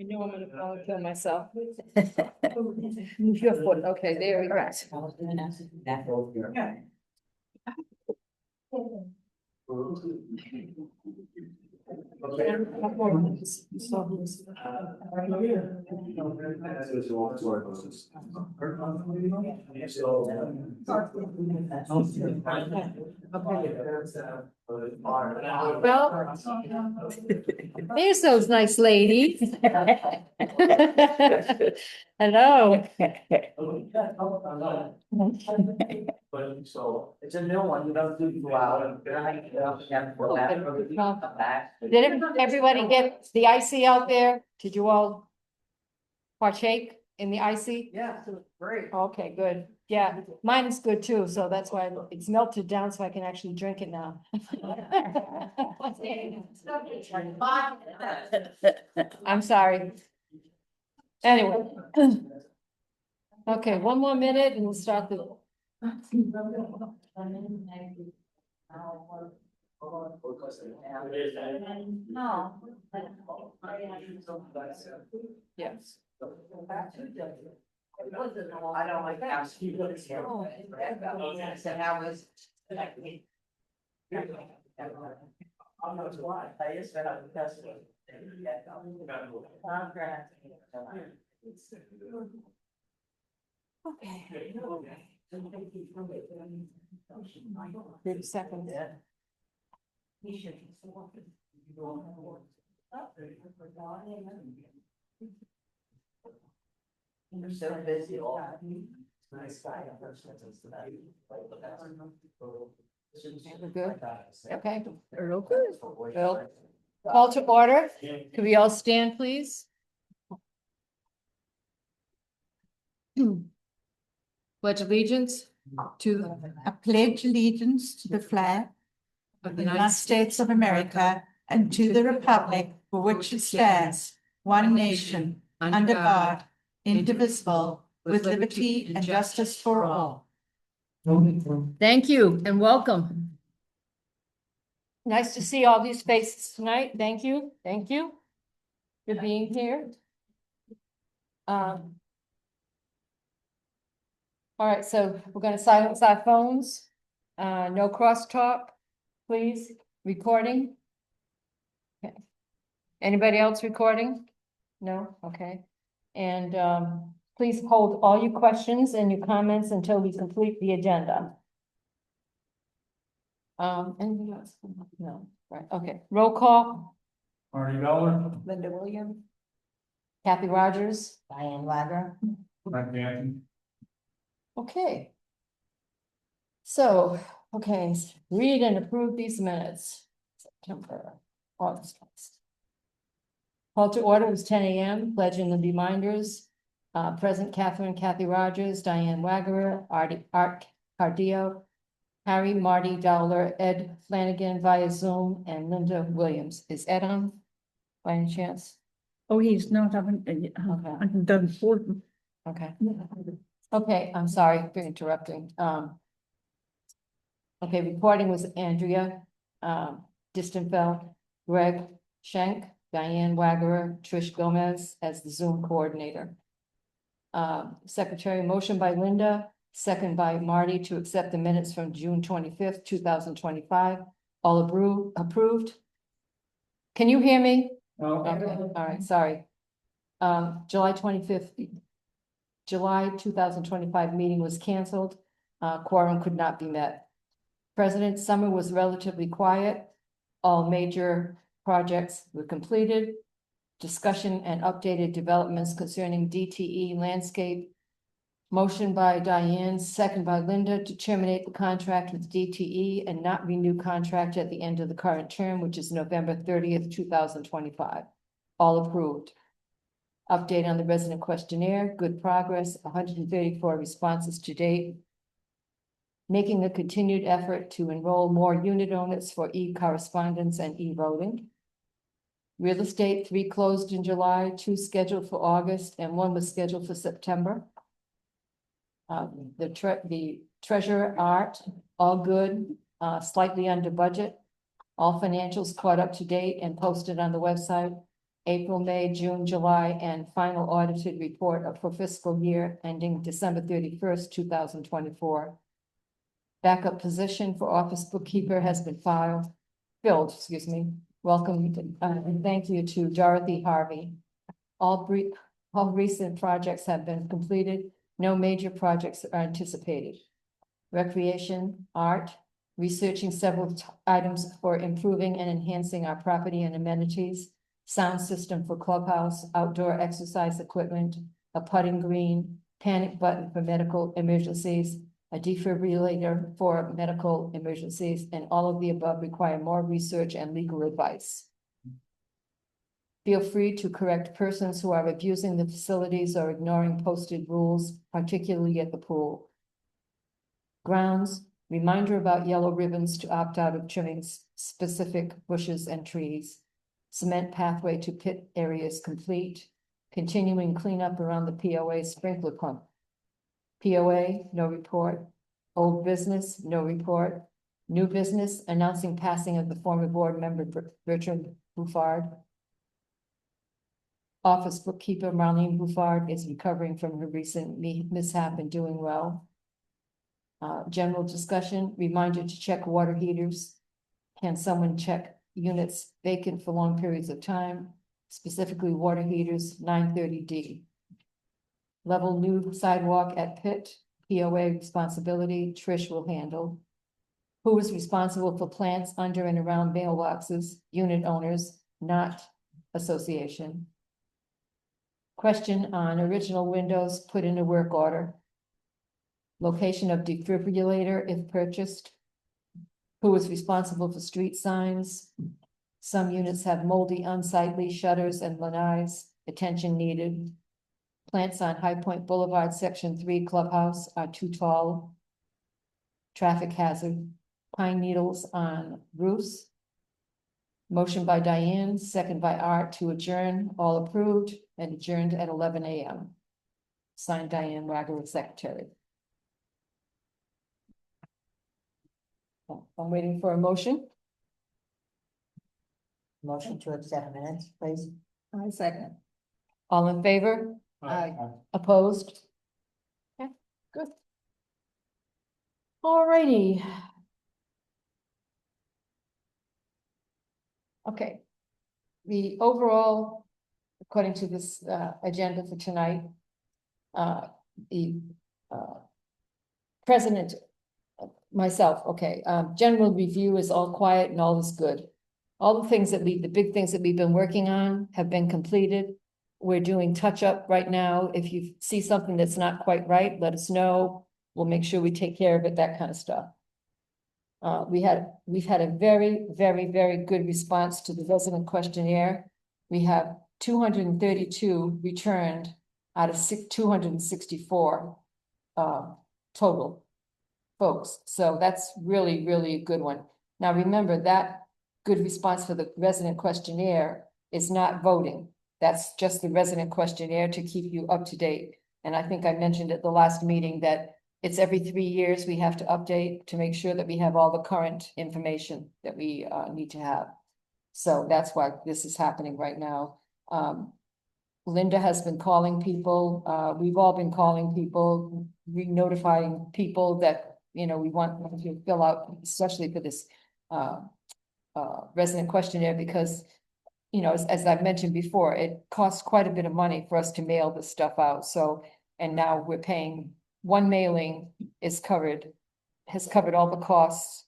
You know I'm gonna kill myself. Move your foot, okay, there we go. Correct. Well, there's those nice ladies. Hello. So it's a new one, you don't do it well. Did everybody get the icy out there? Did you all partake in the icy? Yeah, it was great. Okay, good. Yeah, mine is good too, so that's why it's melted down so I can actually drink it now. I'm sorry. Anyway. Okay, one more minute and we'll start the. Yes. I don't like asking you this here. I said, how was? I'm not why, I just got out of custody. Okay. 30 seconds. You're so busy. Nice guy. We're good? Okay, real good. Bill. Call to order. Could we all stand, please? Pledge allegiance to I pledge allegiance to the flag of the United States of America and to the republic for which it stands, one nation, under God, indivisible, with liberty and justice for all. Thank you and welcome. Nice to see all these faces tonight. Thank you. Thank you for being here. All right, so we're going to silence our phones. No crosstalk, please. Recording. Okay. Anybody else recording? No? Okay. And please hold all your questions and your comments until we complete the agenda. Anything else? No, right, okay. Roll call. Marty Dollar, Linda Williams. Kathy Rogers. Diane Lager. Frank Banton. Okay. So, okay, read and approve these minutes. September, August. Call to order was 10 a.m. Pledging the reminders. Present Catherine, Kathy Rogers, Diane Waggerer, Art Cardio, Harry, Marty Dowler, Ed Flanagan via Zoom, and Linda Williams. Is Ed on by any chance? Oh, he's not, I haven't done for them. Okay. Okay, I'm sorry for interrupting. Okay, recording was Andrea, Distenfeld, Greg Schenk, Diane Waggerer, Trish Gomez as the Zoom coordinator. Secretary, motion by Linda, second by Marty to accept the minutes from June 25th, 2025. All approved. Can you hear me? Okay, all right, sorry. July 25th, July 2025 meeting was canceled. Quorum could not be met. President Summer was relatively quiet. All major projects were completed. Discussion and updated developments concerning DTE landscape. Motion by Diane, second by Linda to terminate the contract with DTE and not renew contract at the end of the current term, which is November 30th, 2025. All approved. Update on the resident questionnaire, good progress, 134 responses to date. Making a continued effort to enroll more unit owners for e-correspondence and e-voting. Real estate, 3 closed in July, 2 scheduled for August, and 1 was scheduled for September. The treasurer Art, all good, slightly under budget. All financials caught up to date and posted on the website. April, May, June, July, and final audited report for fiscal year ending December 31st, 2024. Backup position for office bookkeeper has been filled, excuse me. Welcome, and thank you to Dorothy Harvey. All recent projects have been completed. No major projects are anticipated. Recreation, art, researching several items for improving and enhancing our property and amenities. Sound system for clubhouse, outdoor exercise equipment, a putting green, panic button for medical emergencies, a defibrillator for medical emergencies, and all of the above require more research and legal advice. Feel free to correct persons who are abusing the facilities or ignoring posted rules, particularly at the pool. Grounds, reminder about yellow ribbons to opt out of trimming specific bushes and trees. Cement pathway to pit areas complete. Continuing cleanup around the POA sprinkler pump. POA, no report. Old business, no report. New business, announcing passing of the former board member Bertrand Bouffard. Office bookkeeper Marlene Bouffard is recovering from her recent mishap and doing well. General discussion, reminder to check water heaters. Can someone check units vacant for long periods of time? Specifically water heaters, 930D. Level new sidewalk at Pitt, POA responsibility, Trish will handle. Who is responsible for plants under and around mailboxes? Unit owners, not association. Question on original windows put in a work order. Location of defibrillator if purchased. Who is responsible for street signs? Some units have moldy, unsightly shutters and lanais. Attention needed. Plants on High Point Boulevard, Section 3 Clubhouse are too tall. Traffic hazard. Pine needles on roofs. Motion by Diane, second by Art to adjourn. All approved and adjourned at 11 a.m. Signed Diane Wagner, Secretary. I'm waiting for a motion. Motion to accept minutes, please. I second. All in favor? Aye. Opposed? Okay, good. All righty. Okay. The overall, according to this agenda for tonight, the president, myself, okay, general review is all quiet and all is good. All the things that the big things that we've been working on have been completed. We're doing touch up right now. If you see something that's not quite right, let us know. We'll make sure we take care of it, that kind of stuff. We've had a very, very, very good response to the resident questionnaire. We have 232 returned out of 264 total folks. So that's really, really a good one. Now, remember that good response for the resident questionnaire is not voting. That's just the resident questionnaire to keep you up to date. And I think I mentioned at the last meeting that it's every 3 years we have to update to make sure that we have all the current information that we need to have. So that's why this is happening right now. Linda has been calling people. We've all been calling people, notifying people that, you know, we want them to fill out, especially for this resident questionnaire, because, you know, as I've mentioned before, it costs quite a bit of money for us to mail this stuff out. So, and now we're paying, one mailing has covered all the costs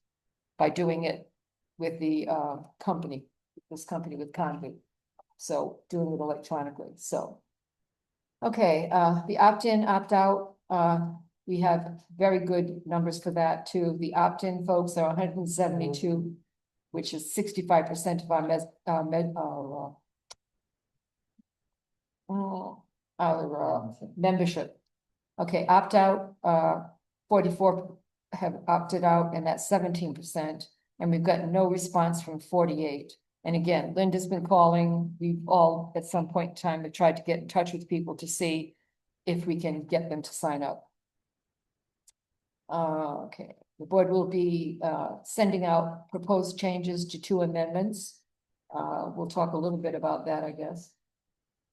by doing it with the company, this company with Convy. So doing it electronically. So, okay, the opt-in, opt-out, we have very good numbers for that too. The opt-in folks are 172, which is 65% of our membership. Okay, opt-out, 44 have opted out, and that's 17%. And we've gotten no response from 48. And again, Linda's been calling. We've all, at some point in time, have tried to get in touch with people to see if we can get them to sign up. Okay, the board will be sending out proposed changes to 2 amendments. We'll talk a little bit about that, I guess.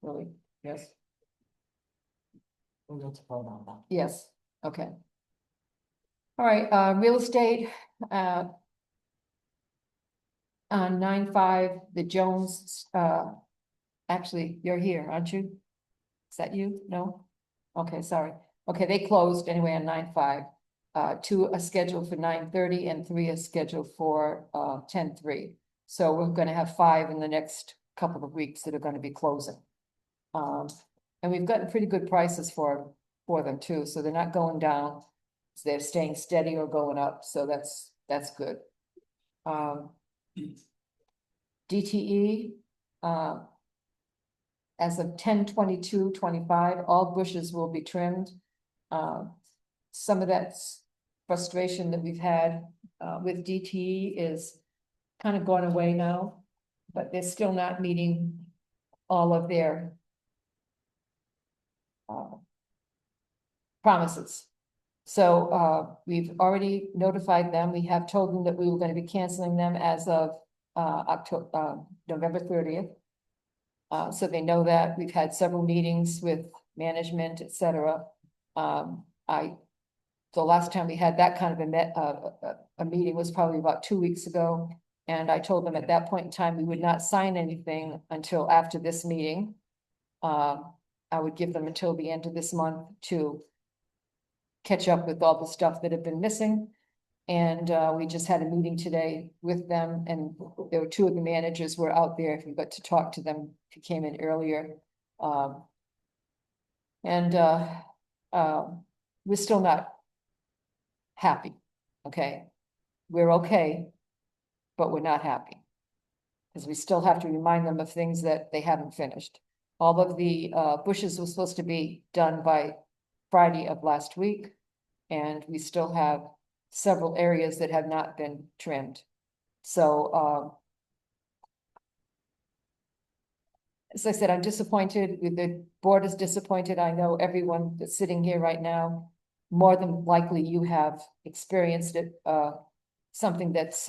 Really, yes, We need to vote on that. yes, okay. All right, real estate, on 9/5, the Jones, actually, you're here, aren't you? Is that you? No? Okay, sorry. Okay, they closed anyway on 9/5. Two are scheduled for 9:30 and three are scheduled for 10:3. So we're gonna have 5 in the next couple of weeks that are gonna be closing. And we've gotten pretty good prices for them too, so they're not going down. They're staying steady or going up, so that's good. DTE, as of 10/22/25, all bushes will be trimmed. Some of that frustration that we've had with DTE is kind of gone away now, but they're still not meeting all of their promises. So we've already notified them. We have told them that we were going to be canceling them as of November 30th. So they know that. We've had several meetings with management, etc. The last time we had that kind of a meeting was probably about 2 weeks ago. And I told them at that point in time, we would not sign anything until after this meeting. I would give them until the end of this month to catch up with all the stuff that had been missing. And we just had a meeting today with them, and there were 2 of the managers were out there. If you got to talk to them, if you came in earlier. We're still not happy, okay? We're okay, but we're not happy. Because we still have to remind them of things that they haven't finished. All of the bushes were supposed to be done by Friday of last week, and we still have several areas that have not been trimmed. So as I said, I'm disappointed. The board is disappointed. I know everyone that's sitting here right now, more than likely you have experienced it, something that's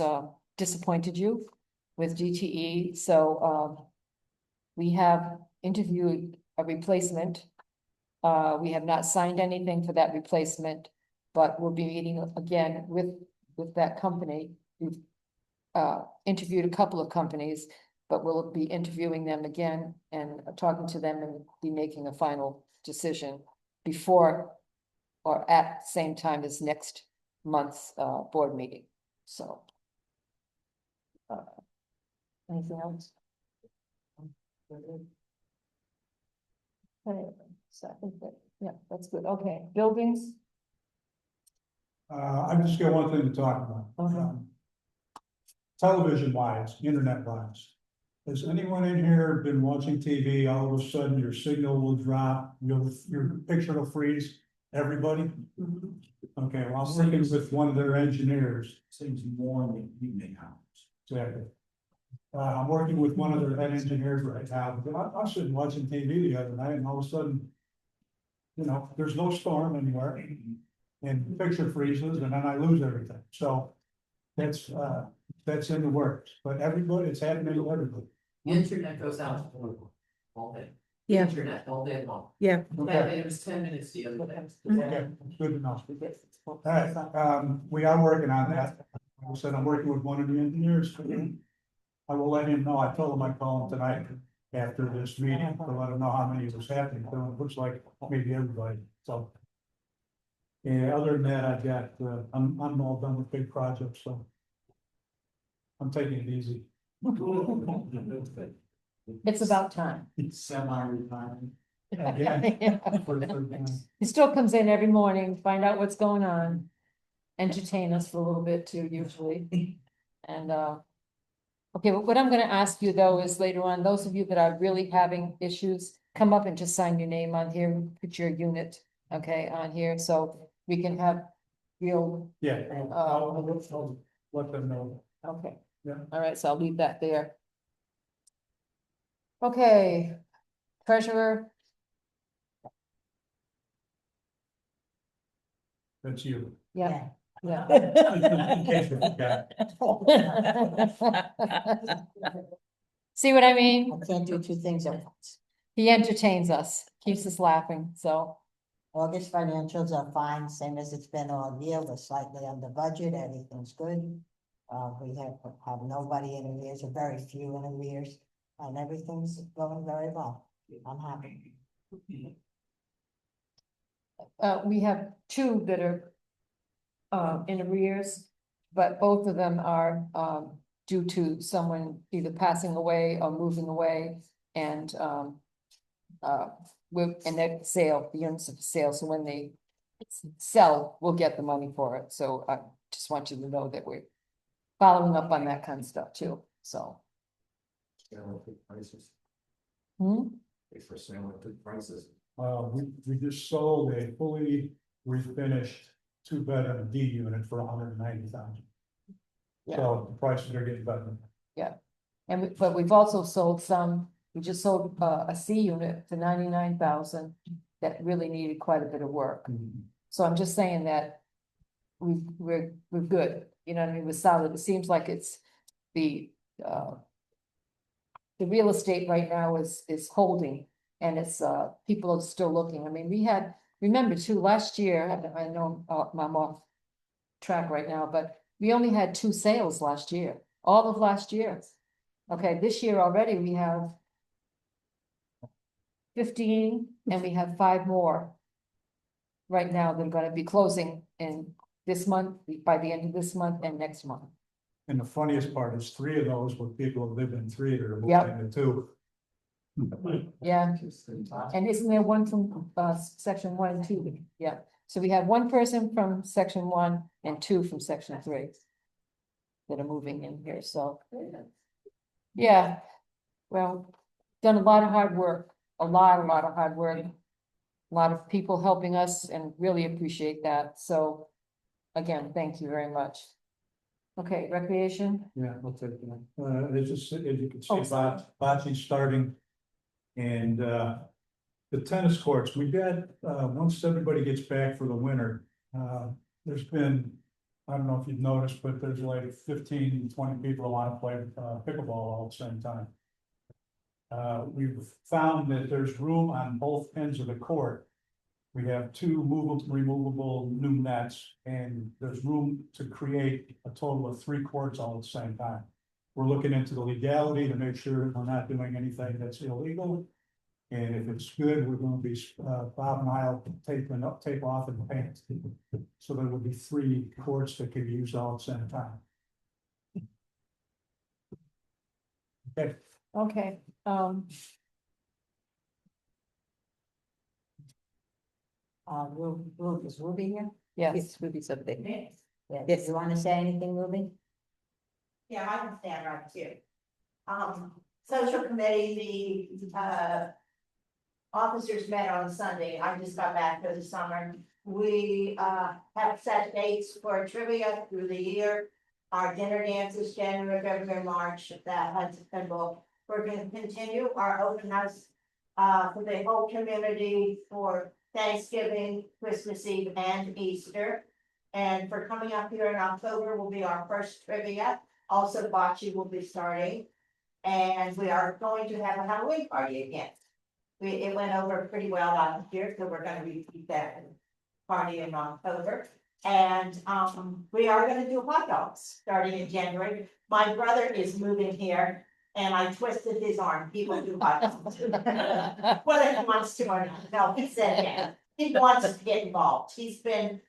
disappointed you with DTE. So we have interviewed a replacement. We have not signed anything for that replacement, but we'll be meeting again with that company. We've interviewed a couple of companies, but we'll be interviewing them again and talking to them and be making a final decision before or at the same time as next month's board meeting. So anything else? Okay, so I think that, yeah, that's good. Okay, buildings. I've just got one thing to talk about. Television wise, internet wise. Has anyone in here been watching TV, all of a sudden your signal will drop, your picture will freeze, everybody? Okay, well, I'm working with one of their engineers. Seems more in the evening hours. Exactly. I'm working with one of their head engineers right now, because I was sitting watching TV the other night and all of a sudden, you know, there's no storm anywhere and the picture freezes and then I lose everything. So that's in the works, but everybody, it's happening to everybody. The internet goes out all day. Yeah. Internet all day long. Yeah. Okay, It was 10 minutes the other day. okay, good enough. All right, we are working on that. Like I said, I'm working with one of the engineers. I will let him know. I told him I'd call him tonight after this meeting to let him know how many was happening. So it looks like maybe everybody, so. Yeah, other than that, I've got, I'm all done with big projects, so. I'm taking it easy. It's about time. It's semi-retirement. Again. For the third time. He still comes in every morning, find out what's going on, entertain us for a little bit too, usually. And okay, what I'm gonna ask you though is later on, those of you that are really having issues, come up and just sign your name on here, put your unit, okay, on here, so we can have real, Yeah, I'll let them know. okay. Yeah. All right, so I'll leave that there. Okay, treasurer, That's you. yeah, yeah. In case you forgot. See what I mean? I can't do two things at once. He entertains us, keeps us laughing, so, August financials are fine, same as it's been all year. We're slightly under budget. Everything's good. We have nobody in arrears, or very few in arrears, and everything's going very well. I'm happy. we have two that are in arrears, but both of them are, due to someone either passing away or moving away, and, and their sale, the units of sale, so when they sell, we'll get the money for it, so I just want you to know that we're following up on that kind of stuff too, so. Prices, Hmm? it's for sale at good prices. We just sold a fully refinished two-bedroom D unit for $190,000. Yeah. So the prices are getting better. And but we've also sold some, we just sold a C unit for 99,000 that really needed quite a bit of work. So I'm just saying that we're good, you know what I mean, we're solid. It seems like it's the real estate right now is holding, and it's people are still looking. I mean, we had, remember too, last year, I know I'm off track right now, but we only had 2 sales last year, all of last year. Okay, this year already we have 15, and we have 5 more. Right now, they're gonna be closing in this month, by the end of this month and next month. And the funniest part is 3 of those were people who lived in 3 that are Yep. moving to 2. Yeah, and isn't there one from section 1 and 2? Yeah, so we have 1 person from section 1 and 2 from section 3. That are moving in here, so. Yeah, well, done a lot of hard work, a lot of hard work. A lot of people helping us and really appreciate that, so. Again, thank you very much. Okay, recreation, Yeah, I'll take that. It's just, as you can Oh, see, sorry. bocce's starting. And, the tennis courts, we got, once everybody gets back for the winter, there's been, I don't know if you've noticed, but there's like 15, 20 people who want to play, pickleball all at the same time. We've found that there's room on both ends of the court. We have 2 removable new nets, and there's room to create a total of 3 courts all at the same time. We're looking into the legality to make sure we're not doing anything that's illegal. And if it's good, we're gonna be, Bob and I'll tape off and paint. So there will be 3 courts that can be used all at the same time. Okay, okay, Is Ruby here? yes, Ruby said they. Yes. You wanna say anything, Ruby? Yeah, I can stand right too. Social committee, the, officers met on Sunday. I just got back for the summer. We, have set dates for trivia through the year. Our dinner dances, January, February, March, that has been booked. We're gonna continue our open house, for the whole community for Thanksgiving, Christmas Eve, and Easter. And for coming up here in October will be our first trivia. Also, bocce will be starting. And we are going to have a Halloween party again. It went over pretty well last year, so we're gonna repeat that party in October. And, we are gonna do hot dogs starting in January. My brother is moving here and I twisted his arm. He will do hot dogs. Whether he wants to or not. No, he said, yeah, he wants to get involved. He's been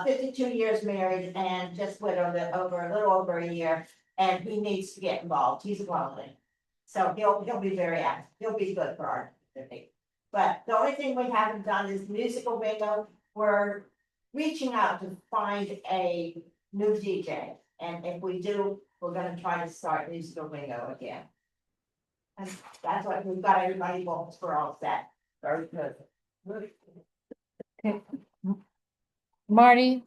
52 years married and just widowed over a little over a year. And he needs to get involved. He's lonely. So he'll be very active. He'll be good for our community. But the only thing we haven't done is musical bingo. We're reaching out to find a new DJ. And if we do, we're gonna try to start musical bingo again. And that's what we've got, everybody votes for all set. Very good. Marty,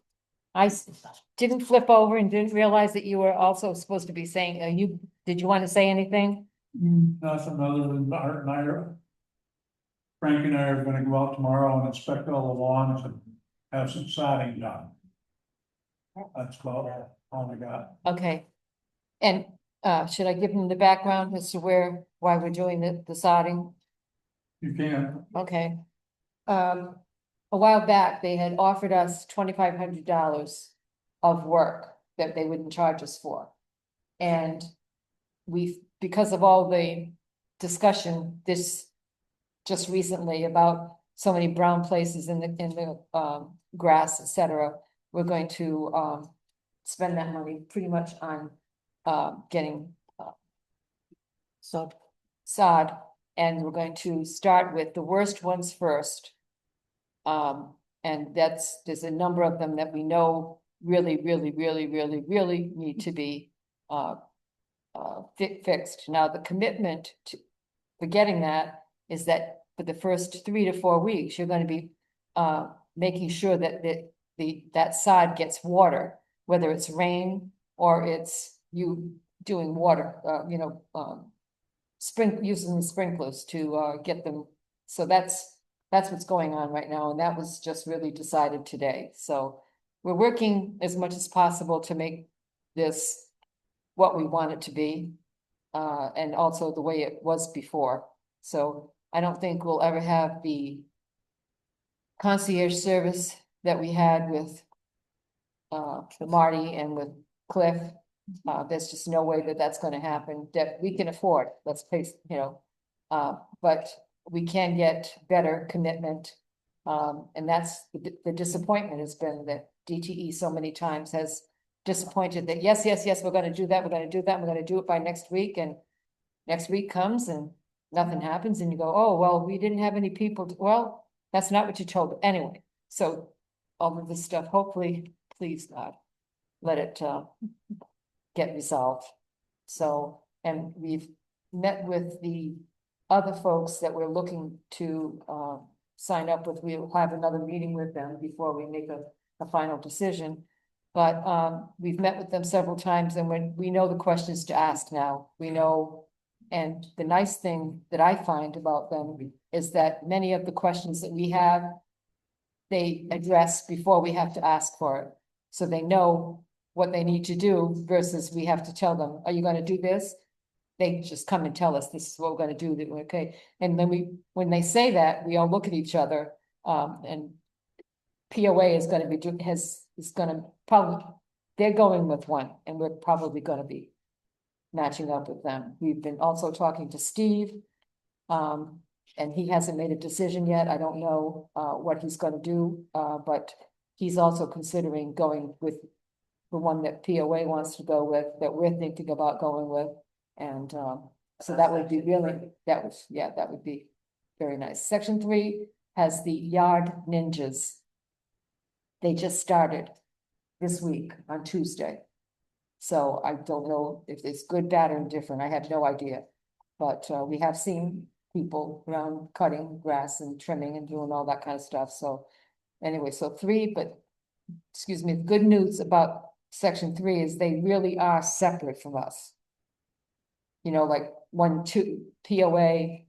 didn't flip over and didn't realize that you were also supposed to be saying, did you want to say anything? nothing other than Art and I are. Frank and I are gonna go out tomorrow and inspect all the lawns and have some sodding done. That's about all I got. Okay, and should I give them the background as to why we're doing the sodding? You can, Okay. A while back, they had offered us $2,500 of work that they wouldn't charge us for. And because of all the discussion just recently about so many brown places in the grass, et cetera, we're going to spend that money pretty much on getting So sod, and we're going to start with the worst ones first. And there's a number of them that we know really need to be fixed. Now, the commitment for getting that is that for the first 3 to 4 weeks, you're gonna be making sure that that sod gets water, whether it's rain or it's you doing water, using the sprinklers to get them. So that's what's going on right now, and that was just really decided today. So we're working as much as possible to make this what we want it to be, and also the way it was before. So I don't think we'll ever have the concierge service that we had with Marty and with Cliff. There's just no way that that's gonna happen, that we can afford, let's face, but we can get better commitment. And that's the disappointment has been that DTE so many times has disappointed that, yes, we're gonna do that, we're gonna do that, we're gonna do it by next week, and next week comes and nothing happens, and you go, oh, well, we didn't have any people, well, that's not what you told, anyway. So all of this stuff, hopefully, please God, let it get resolved. So, and we've met with the other folks that we're looking to sign up with. We'll have another meeting with them before we make a final decision. But we've met with them several times, and when we know the questions to ask now, we know. And the nice thing that I find about them is that many of the questions that we have, they address before we have to ask for it. So they know what they need to do versus we have to tell them, are you gonna do this? They just come and tell us, this is what we're gonna do, okay? And then when they say that, we all look at each other, and POA is gonna be, is gonna probably, they're going with one, and we're probably gonna be matching up with them. We've been also talking to Steve, and he hasn't made a decision yet. I don't know what he's gonna do, but he's also considering going with the one that POA wants to go with, that we're thinking about going with. And so that would be really, that would be very nice. Section 3 has the Yard Ninjas. They just started this week on Tuesday. So I don't know if it's good, bad, or indifferent. I have no idea. But we have seen people around cutting grass and trimming and doing all that kind of stuff. So anyway, so 3, but excuse me, the good news about Section 3 is they really are separate from us. Like 1, 2, POA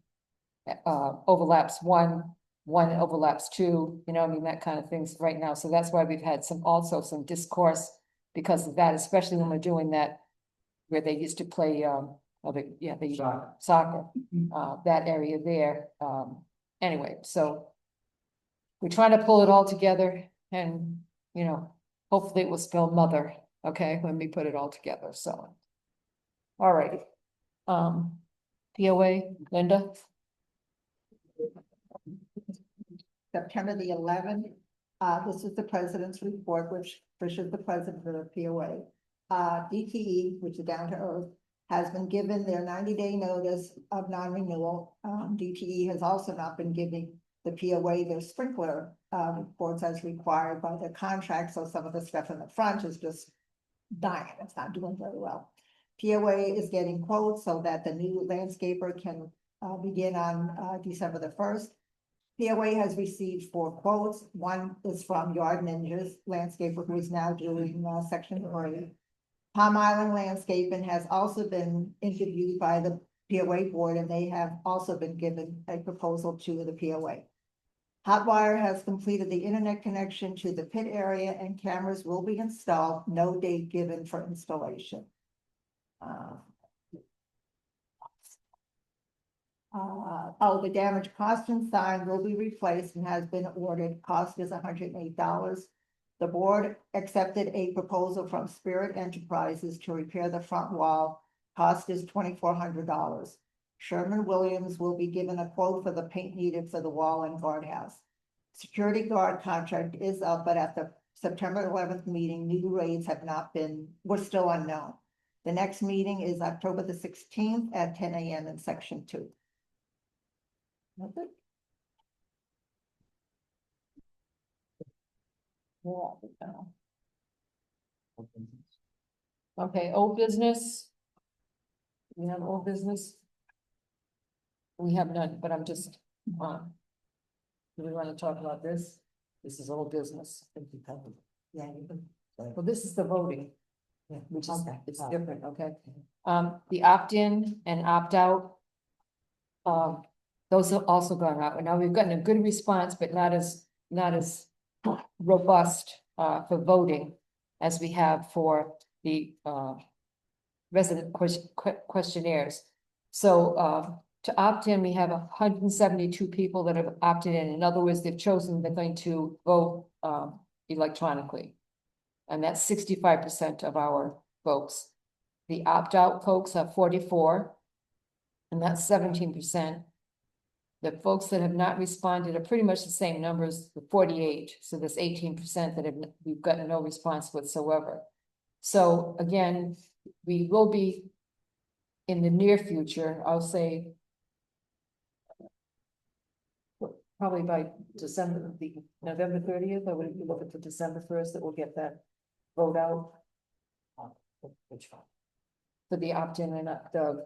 overlaps 1 overlaps 2, I mean, that kind of things right now. So that's why we've had some discourse because of that, especially when we're doing that, where they used to play, soccer, that area there. Anyway, so we're trying to pull it all together and, hopefully it will spell mother, okay, when we put it all together, so. All righty. POA, Linda? September the 11th. This is the president's report, which is the president of the POA. DTE, which is Down to Earth, has been given their 90-day notice of non-renewal. DTE has also not been giving the POA their sprinkler reports as required by their contract. So some of the stuff in the front is just dying. It's not doing very well. POA is getting quotes so that the new landscaper can begin on December the 1st. POA has received 4 quotes. One is from Yard Ninjas landscaper, who is now doing Section 3. Palm Island Landscaping has also been interviewed by the POA board, and they have also been given a proposal to the POA. Hotwire has completed the internet connection to the pit area, and cameras will be installed. No date given for installation. The damaged costume sign will be replaced and has been ordered. Cost is $108. The board accepted a proposal from Spirit Enterprises to repair the front wall. Cost is $2,400. Sherman Williams will be given a quote for the paint needed for the wall and guardhouse. Security guard contract is up, but at the September 11th meeting, new rates were still unknown. The next meeting is October the 16th at 10 a.m. in section 2. That's it. Okay, old business. We have old business. We have none, but I'm just, do we want to talk about this? This is old business. Yeah, you can. Well, this is the voting, Yeah, which is, okay. it's different, okay? The opt-in and opt-out. Those have also gone out, and now we've gotten a good response, but not as robust, for voting as we have for the, resident questionnaires. So, to opt in, we have 172 people that have opted in. In other words, they've chosen, they're going to vote, electronically. And that's 65% of our votes. The opt-out folks are 44, and that's 17%. The folks that have not responded are pretty much the same numbers, the 48, so there's 18% that we've gotten no response whatsoever. So again, we will be in the near future, I'll say, probably by November 30th, or would you look at the December 1st that we'll get that vote out? Which one? For the opt-in and the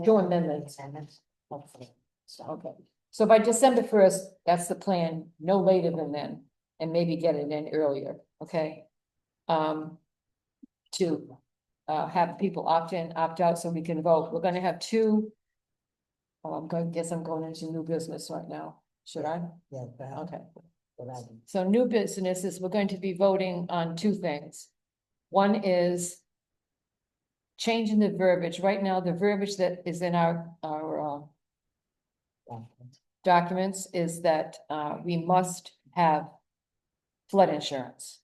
two amendments. Hopefully. So, Okay, so by December 1st, that's the plan, no later than then, and maybe get it in earlier, okay? To have people opt in, opt out, so we can vote. We're gonna have two. Oh, I'm going into new business right now. Should I? yeah, but, Okay. but I, So new business is we're going to be voting on two things. One is changing the verbiage. Right now, the verbiage that is in our documents is that we must have flood insurance.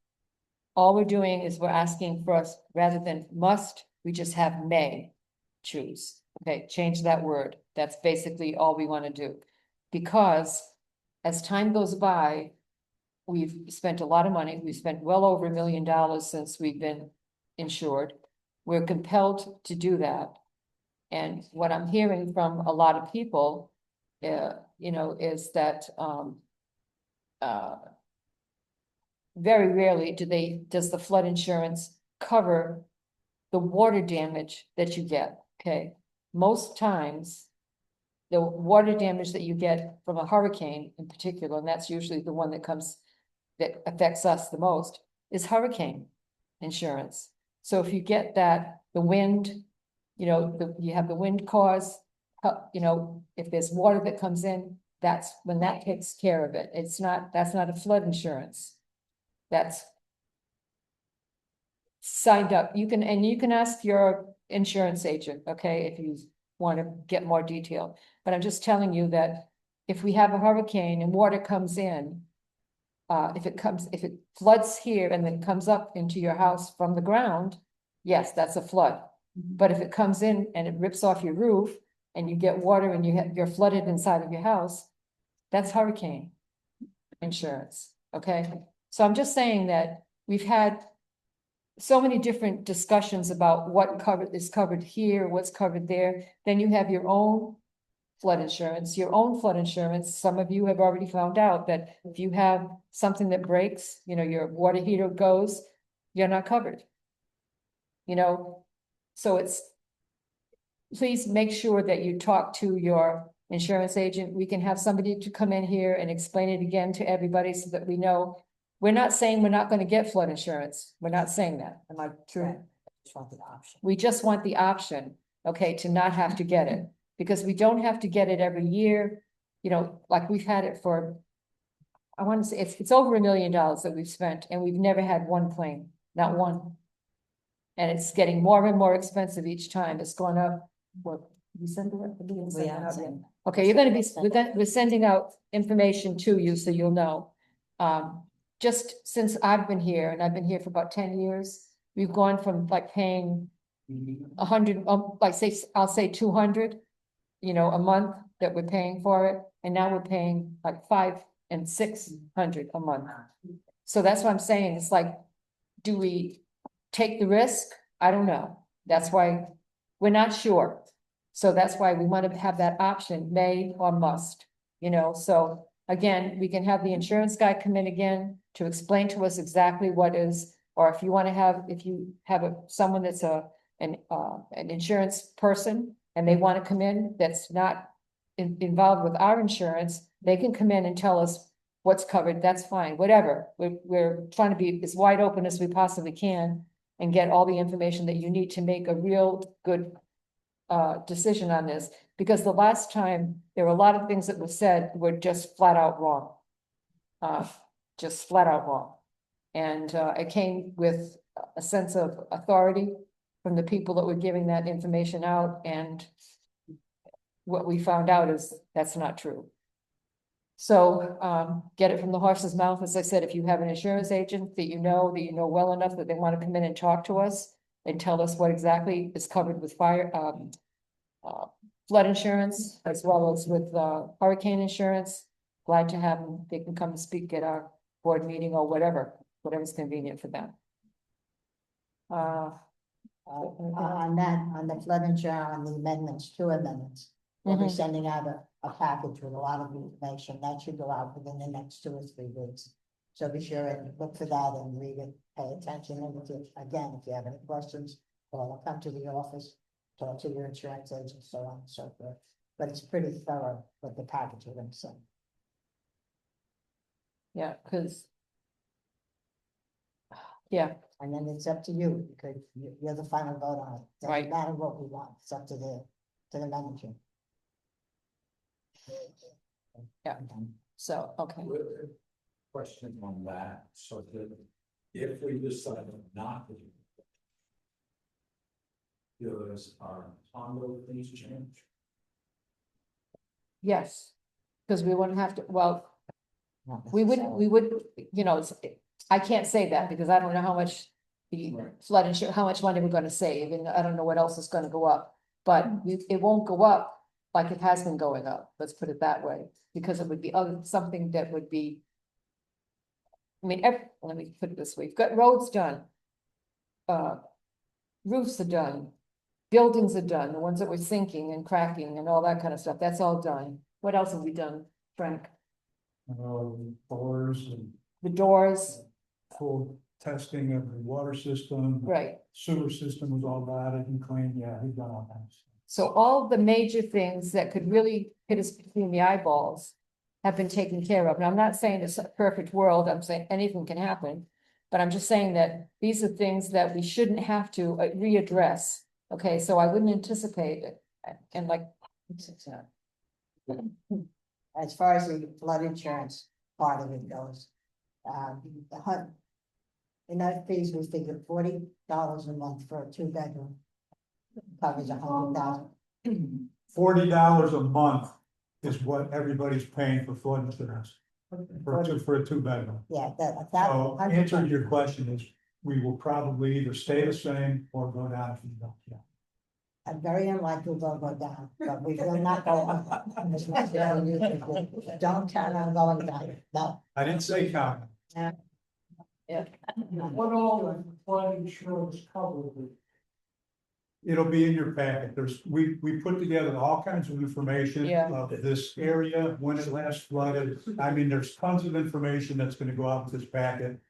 All we're doing is we're asking for us, rather than must, we just have may choose. Okay, change that word. That's basically all we want to do. Because as time goes by, we've spent a lot of money. We've spent well over $1 million since we've been insured. We're compelled to do that. And what I'm hearing from a lot of people, is that very rarely does the flood insurance cover the water damage that you get, okay? Most times, the water damage that you get from a hurricane in particular, and that's usually the one that affects us the most, is hurricane insurance. So if you get that, the wind, you have the wind cause, if there's water that comes in, that's when that takes care of it. That's not a flood insurance. That's signed up. You can ask your insurance agent, okay, if you want to get more detail. But I'm just telling you that if we have a hurricane and water comes in, if it floods here and then comes up into your house from the ground, yes, that's a flood. But if it comes in and it rips off your roof and you get water and you're flooded inside of your house, that's hurricane insurance, okay? So I'm just saying that we've had so many different discussions about what is covered here, what's covered there. Then you have your own flood insurance, Some of you have already found out that if you have something that breaks, your water heater goes, you're not covered. So please make sure that you talk to your insurance agent. We can have somebody to come in here and explain it again to everybody so that we know. We're not saying we're not going to get flood insurance. We're not saying that. Am I true? Right. Just want the option. We just want the option, okay, to not have to get it, because we don't have to get it every year. Like we've had it for, I want to say it's over $1 million that we've spent, and we've never had one claim, not one. And it's getting more and more expensive each time. It's gone up what, you send it, we didn't send We it haven't out yet. sent- Okay, you're gonna be, we're sending out information to you, so you'll know. Just since I've been here, and I've been here for about 10 years, we've gone from like paying 100, like say, I'll say 200, a month that we're paying for it, and now we're paying like 500 and 600 a month. So that's what I'm saying, it's like, do we take the risk? I don't know. That's why we're not sure. So that's why we want to have that option, may or must, so again, we can have the insurance guy come in again to explain to us exactly what is, or if you want to have, if you have someone that's an insurance person and they want to come in, that's not involved with our insurance, they can come in and tell us what's covered, that's fine, whatever. We're trying to be as wide open as we possibly can and get all the information that you need to make a real good decision on this, because the last time, there were a lot of things that were said were just flat out wrong. Just flat out wrong. And it came with a sense of authority from the people that were giving that information out, and what we found out is that's not true. So get it from the horse's mouth. As I said, if you have an insurance agent that you know well enough that they want to come in and talk to us and tell us what exactly is covered with fire, flood insurance, as well as with hurricane insurance, glad to have them. They can come and speak at our board meeting or whatever's convenient for them. On the flood insurance, on the amendments, 2 amendments. We'll be Mhm. sending out a package with a lot of information that should go out within the next 2 or 3 weeks. So be sure and look for that and read it, pay attention, and if you have any questions, or come to the office, talk to your insurance agent, so on and so forth. But it's pretty thorough with the package we're gonna send. Yeah, because. Yeah, And then it's up to you, because you're the final vote on it. Right. Doesn't matter what we want, it's up to the manager. Yeah. so, okay, Question on that, so that if we decide not to do it, does our condo fees change? yes. Because we wouldn't have to, well, Not we necessarily. would, I can't say that because I don't know how much the Right. flood insurance, how much money we're gonna save, and I don't know what else is gonna go up. But it won't go up like it has been going up, let's put it that way, because it would be something that would be. I mean, let me put it this way, we've got roads done. Roofs are done, buildings are done, the ones that were sinking and cracking and all that kind of stuff, that's all done. What else have we done, Frank? Doors and The doors, full testing of the water system. right? Sewer system was all routed and cleaned, yeah, he's done all that. So all the major things that could really hit us between the eyeballs have been taken care of. Now, I'm not saying it's a perfect world, I'm saying anything can happen. But I'm just saying that these are things that we shouldn't have to readdress. Okay, so I wouldn't anticipate it. And like, As far as the flood insurance part of it goes, in that fees, we figured $40 a month for a 2-bedroom. Covers 100,000. $40 a month is what everybody's paying for flood insurance. For a 2-bedroom. Yeah, So that. answer to your question is, we will probably either stay the same or go down if we don't. Yeah. I'm very unlikely we'll go down, but we will not go up. Don't count on going down, no. I didn't say count. What all flood insurance covered? It'll be in your packet. We put together all kinds of information Yeah. of this area, when it last flooded. I mean, there's tons of information that's gonna go out with this packet.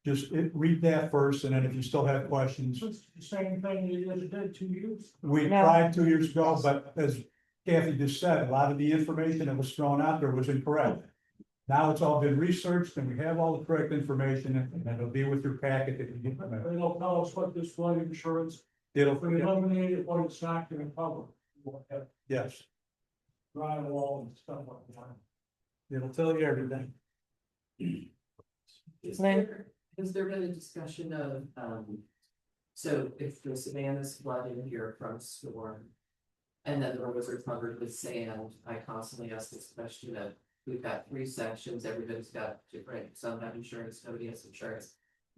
Just read that first, and then if you still have questions, It's the same thing you just did 2 years. we No. tried 2 years ago, but as Kathy just said, a lot of the information that was thrown out there was incorrect. Now it's all been researched and we have all the correct information, and it'll be with your packet that you get from it. They don't tell us what this flood insurance, It'll, if we eliminate it, what it's not gonna cover. We'll have yes, drywall and stuff like that. it'll tell you everything. Has there been a discussion of, so if the Savannah's flooding here from storm, And then the roads are covered with sand. I constantly ask this question of, we've got 3 sections, everybody's got different, some have insurance, nobody has insurance.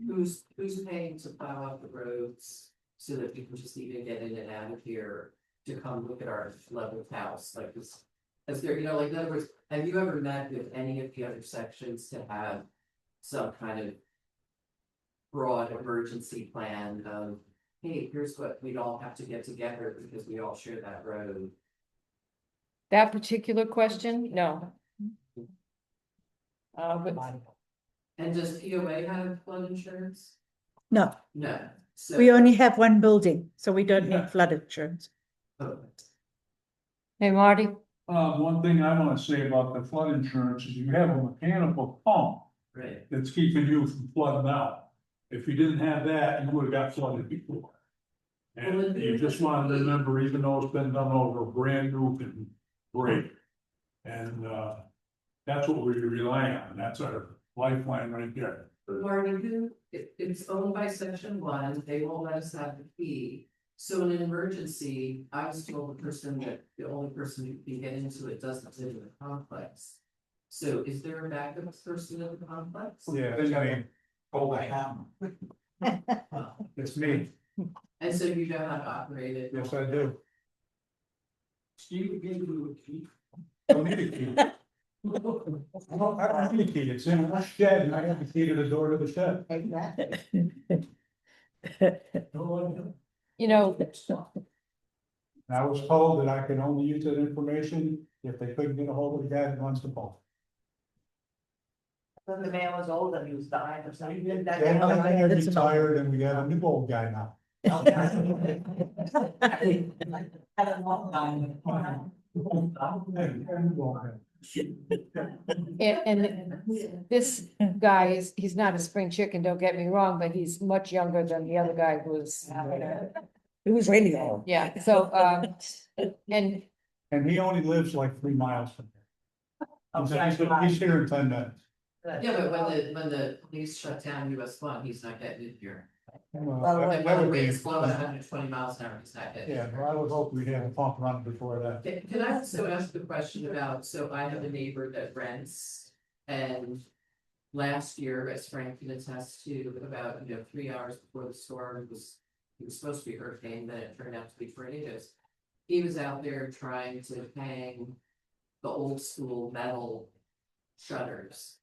Who's paying to plow out the roads so that we can just even get in and out of here to come look at our leveled house, like this? Is there, like, in other words, have you ever met with any of the other sections to have some kind of broad emergency plan of, hey, here's what we'd all have to get together because we all share that road? That particular question, no. But And does POA have flood insurance? No, No. So, we only have one building, so we don't need flood insurance. oh, hey, Marty, One thing I wanna say about the flood insurance is you have a mechanical pump right. that's keeping you from flooding out. If you didn't have that, you would have got flooded before. And you just wanna remember, even though it's been done over, brand new can break. And, that's what we rely on, that's our lifeline right there. Marty, it's owned by section 1, they won't let us have the key. So in an emergency, I was told the only person who can get into it doesn't live in the complex. So is there a backup person in the complex? Yeah, it's me. Hold the hammer. It's me. And so you know how to operate it? Yes, I do. Steve gave you a key. Don't need a key. I don't need a key. It's in a shed and I have the key to the door to the shed. Exactly. you know, And I was told that I could only use that information if they couldn't get a hold of the guy that runs the pump. When the man was old and he was dying or something. That- Then I that's an old- retired and we got a new old guy now. and this guy is, he's not a spring chicken, don't get me wrong, but he's much younger than the other guy who was. It was really old. Yeah, so, and And he only lives like 3 miles from here. He's here in 10 minutes. Yeah, but when the police shut down US 1, he's not getting in here. Well, Like that when the would be- winds blow at 120 miles an hour, he's not getting in. Yeah, well, I would hope we'd have a pump running before that. Can I also ask the question about, so I have a neighbor that rents, and last year, as Frank can attest to, about, 3 hours before the storm it was supposed to be a hurricane, then it turned out to be tornadoes. He was out there trying to hang the old school metal shutters.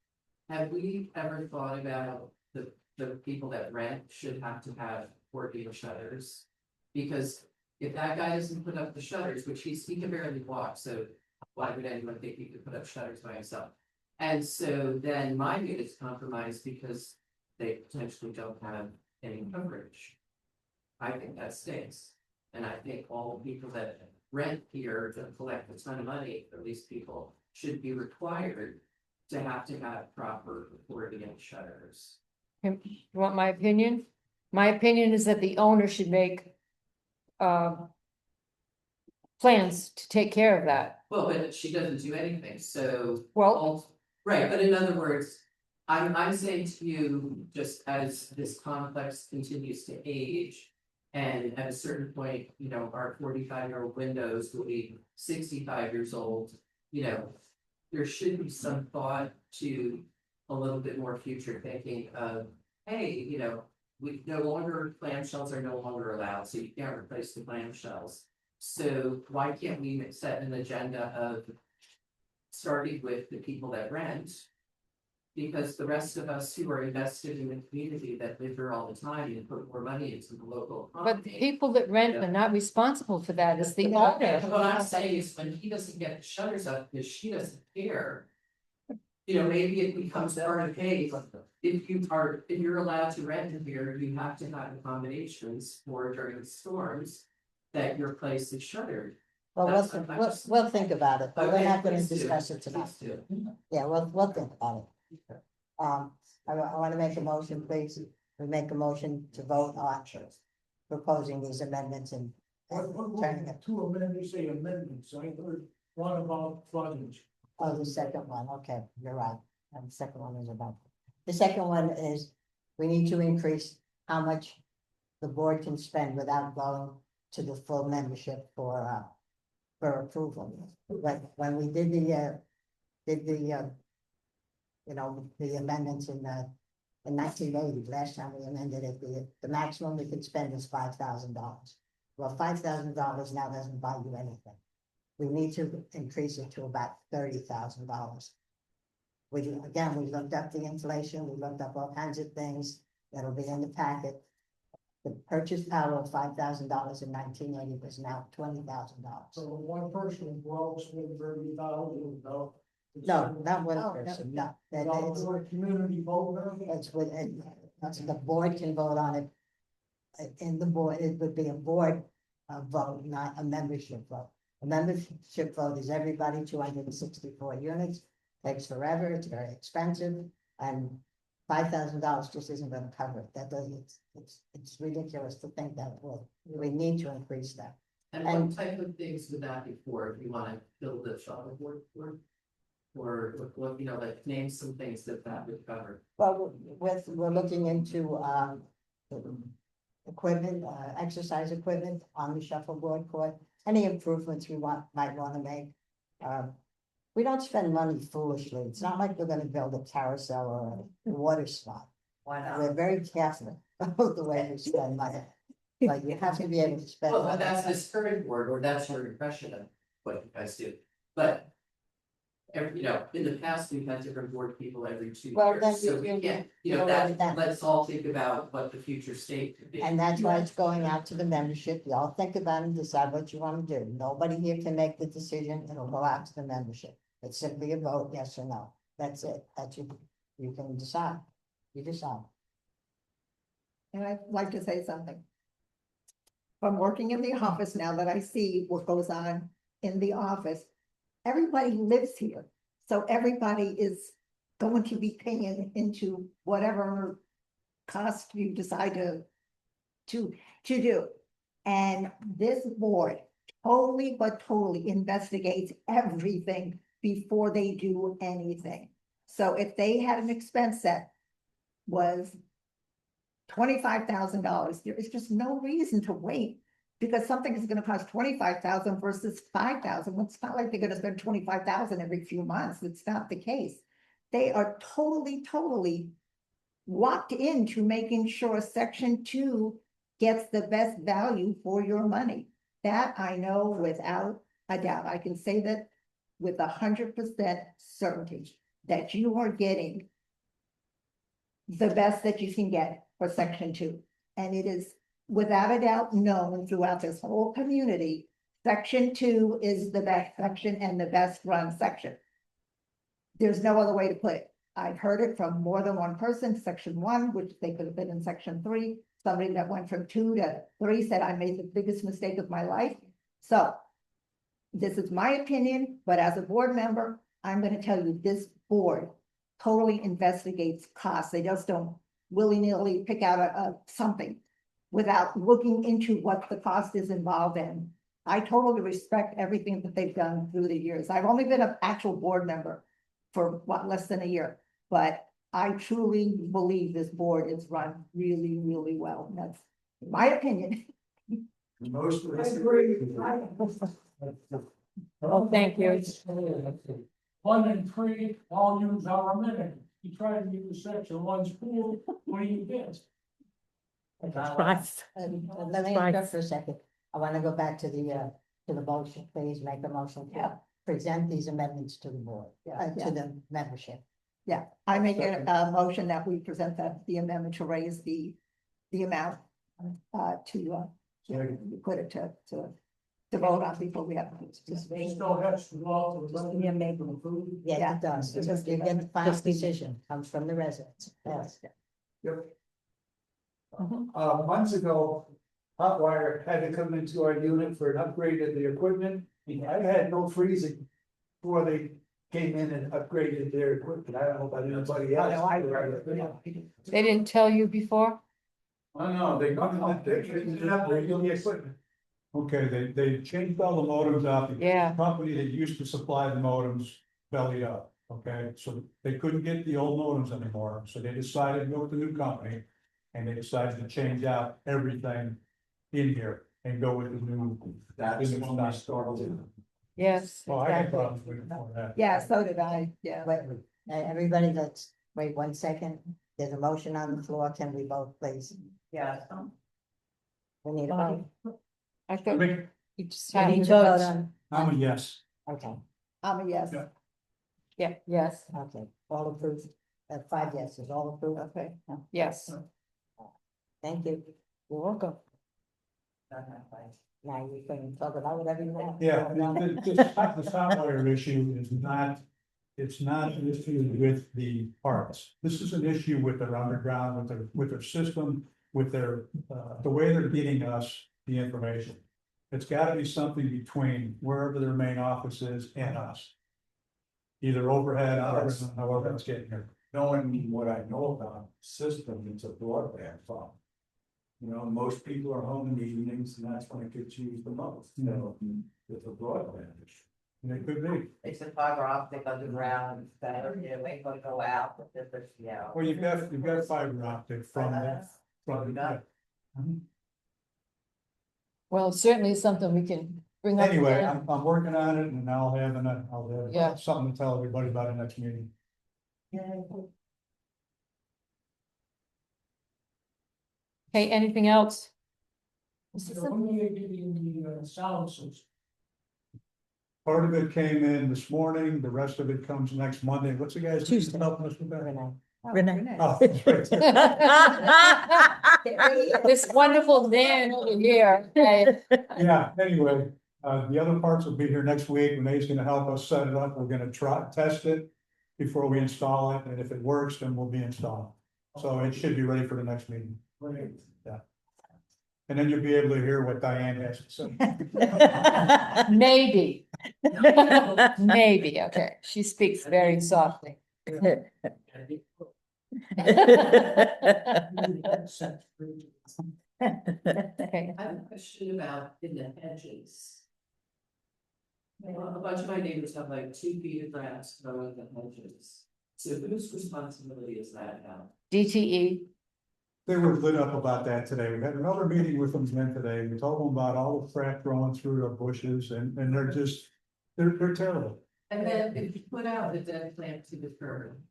Have we ever thought about the people that rent should have to have ordeal shutters? Because if that guy doesn't put up the shutters, which he can barely walk, so why would anyone think he could put up shutters by himself? And so then my unit's compromised because they potentially don't have any coverage. I think that stinks. And I think all the people that rent here to collect a ton of money, at least people, should be required to have proper ordeal shutters. you want my opinion? My opinion is that the owner should make plans to take care of that. Well, but she doesn't do anything, so. Well, Right, but in other words, I'm saying to you, just as this complex continues to age. And at a certain point, our 45-year-old windows will be 65 years old, there should be some thought to a little bit more future thinking of, hey, we no longer, clamshells are no longer allowed, so you can't replace the clamshells. So why can't we set an agenda of starting with the people that rent? Because the rest of us who are invested in the community that live here all the time and put more money into the local but the economy. people that rent are not responsible for that, it's the owner. What I'm saying is when he doesn't get the shutters up because she doesn't care. Maybe it becomes part of, hey, if you're allowed to rent in here, you have to have accommodations for during storms. That your place is shuttered. Well, That's we'll, what I we'll, just- we'll think about it, but we're Okay, not gonna please do. discuss it tonight. Please do. Yeah, we'll think about it. I wanna make a motion, please. We make a motion to vote on proposing these amendments and. turning it. Two amendments, say amendments, I heard one about flooding. Oh, the second one, okay, you're right. And the second one is about, the second one is, we need to increase how much the board can spend without going to the full membership for, for approval. When we did the, the amendments in 1980, last time we amended it, the maximum we could spend is $5,000. Well, $5,000 now doesn't buy you anything. We need to increase it to about $30,000. We looked up the inflation, we looked up all kinds of things that'll be in the packet. The purchase power of $5,000 in 1980 was now $20,000. So one person grows with 30,000, no? No, not one person, no. It's a community vote. That's the board can vote on it. In the board, it would be a board vote, not a membership vote. A membership vote is everybody, 264 units, takes forever, it's very expensive, and $5,000 just isn't gonna cover it. That doesn't, it's ridiculous to think that way. We need to increase that. And what type of things would that be for, if you wanna build a shuttleboard for? Or what, like name some things that would cover. Well, we're looking into, equipment, exercise equipment on the shuffleboard court, any improvements we might want to make. We don't spend money foolishly. It's not like we're gonna build a carousel or a water slide. Why not? We're very careful about the way we spend money. Like you have to be able to spend. Well, money. that's this current board, or that's your impression of what you guys do, but. In the past, we've had different board people every 2 Well, then years, so we you- can't, you already done. let's all think about what the future state could be. And that's why it's going out to the membership. Y'all think about it and decide what you want to do. Nobody here can make the decision. It'll go out to the membership. It's simply a vote, yes or no. That's it. You can decide. You decide. And I'd like to say something. From working in the office now that I see what goes on in the office, everybody lives here. So everybody is going to be paying into whatever cost you decide to do. And this board totally investigates everything before they do anything. So if they had an expense that was $25,000, there is just no reason to wait. Because something is gonna cost 25,000 versus 5,000. Well, it's not like they're gonna spend 25,000 every few months. It's not the case. They are totally locked into making sure Section 2 gets the best value for your money. That I know without a doubt. I can say that with 100% certainty that you are getting the best that you can get for Section 2. And it is without a doubt known throughout this whole community, Section 2 is the best section and the best run section. There's no other way to put it. I've heard it from more than one person. Section 1, which they could have been in Section 3. Somebody that went from 2 to 3 said, I made the biggest mistake of my life. So this is my opinion, but as a board member, I'm going to tell you this board totally investigates costs. They just don't willy-nilly pick out something without looking into what the cost is involved in. I totally respect everything that they've done through the years. I've only been an actual board member for less than a year, but I truly believe this board is run really well. That's my opinion. Most of I us agree. Thank you. 1 and 3, all use our minute. You try to use Section 1's pool, what do you get? And let me interrupt for a second. I want to go back to the motion. Please make a motion to present these amendments to the board, to the membership. Yeah, I make a motion that we present the amendment to raise the amount to put it to vote on before we have. It still has to go to the. Yeah, it does. You get the final decision, comes from the residents. Yes. Months ago, Hotwire had to come into our unit for an upgrade of the equipment. I had no freezing before they came in and upgraded their equipment. I don't know about anybody else. They didn't tell you before? I know, they come in, they upgrade the equipment. Okay, they changed all the modems out. The Yeah. company that used to supply the modems bellied up, okay? So they couldn't get the old modems anymore, so they decided to go with the new company. And they decided to change out everything in here and go with the new. That's when we started. Yes. Well, I had exactly. problems with it before that. Yeah, so did I, yeah. Wait, everybody, let's wait 1 second. There's a motion on the floor. Can we vote, please? Yeah. We need a vote. I I thought mean, you just We had need to to vote vote. on. I'm a yes. Okay, I'm a yes. Yeah. Yeah, yes, okay, all approved, 5 yeses, all approved, Okay. yes. thank you. You're welcome. Now you can talk about whatever you want. Yeah, the stop wire issue is not, it's not an issue with the parts. This is an issue with their underground, with their system, with their, the way they're getting us the information. It's gotta be something between wherever their main office is and us. Either overhead, however it's getting here. Knowing what I know about the system, it's a broadband phone. You know, most people are home in the evenings and that's when it gets used the most, so it's a broadband issue. And it could be. It's a fiber optic underground, that are, you know, ain't gonna go out, but yeah. Well, you've got fiber optic from that, from that. Well, certainly it's something we can bring up. Anyway, again. I'm working on it and I'll have Yeah. something to tell everybody about the next meeting. Okay, anything else? Part of it came in this morning, the rest of it comes next Monday. What's the guy's? Tuesday. Helping us with that? Renee. Renee. Oh, that's right. This wonderful Dan over here. Okay. Yeah, anyway, the other parts will be here next week. Renee's gonna help us set it up. We're gonna test it before we install it, and if it works, then we'll be installing. So it should be ready for the next meeting. Yeah. And then you'll be able to hear what Diane has to say. Maybe. Maybe, okay. She speaks very softly. Okay. I have a question about in the hedges. Well, a bunch of my neighbors have like 2 feet of grass growing in the hedges. So whose responsibility is that now? DTE, They were lit up about that today. We had another meeting with them then today. We told them about all the crap growing through the bushes and they're just, they're terrible. And then if you put out a dead plant to the curb.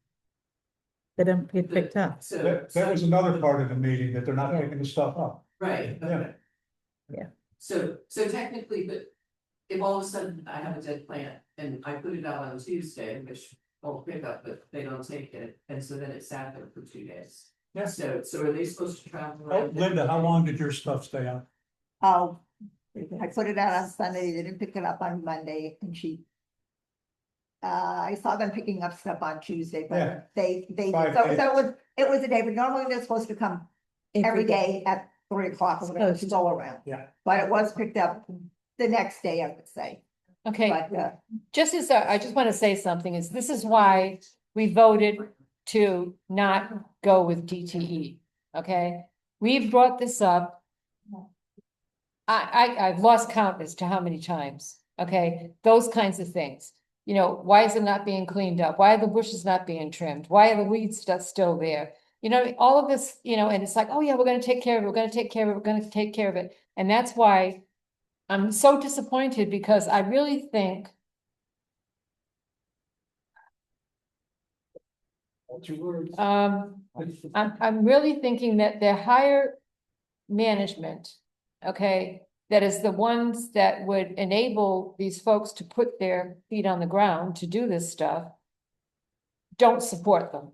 They don't get picked up. So. That was another part of the meeting, that they're not picking the stuff up. Right, okay. Yeah. So technically, but if all of a sudden I have a dead plant and I put it out on Tuesday, which won't pick up, but they don't take it, and so then it sat there for 2 days. Yeah. So are they supposed to travel Oh, around? Linda, how long did your stuff stay out? Oh, I put it out on Sunday, they didn't pick it up on Monday, and I saw them picking up stuff on Tuesday, Yeah. but they, 5 so days. it was a day, but normally they're supposed to come every day at 3 o'clock or whatever, to go around. Yeah. But it was picked up the next day, I would say, okay. but, Just as, I just want to say something, is this is why we voted to not go with DTE, okay? We've brought this up. I've lost count as to how many times, okay? Those kinds of things. You know, why is it not being cleaned up? Why are the bushes not being trimmed? Why are the weeds still there? You know, all of this, you know, and it's like, oh yeah, we're gonna take care of it, we're gonna take care of it, we're gonna take care of it. And that's why I'm so disappointed, because I really think I'm really thinking that their higher management, okay, that is the ones that would enable these folks to put their feet on the ground to do this stuff, don't support them.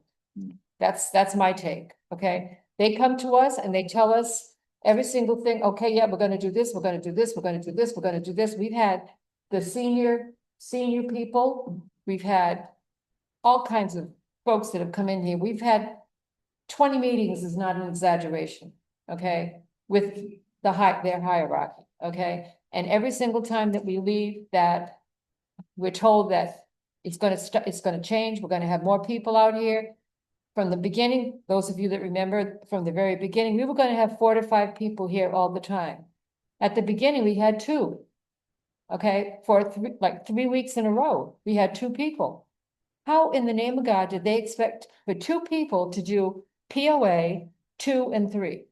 That's my take, okay? They come to us and they tell us every single thing, okay, yeah, we're gonna do this, we're gonna do this, we're gonna do this, we're gonna do this. We've had the senior people, we've had all kinds of folks that have come in here. We've had 20 meetings, is not an exaggeration, okay? With their hierarchy, okay? And every single time that we leave that, we're told that it's gonna change, we're gonna have more people out here. From the beginning, those of you that remember from the very beginning, we were gonna have 4 to 5 people here all the time. At the beginning, we had 2. Okay, for 3 weeks in a row, we had 2 people. How in the name of God did they expect for 2 people to do POA 2 and 3?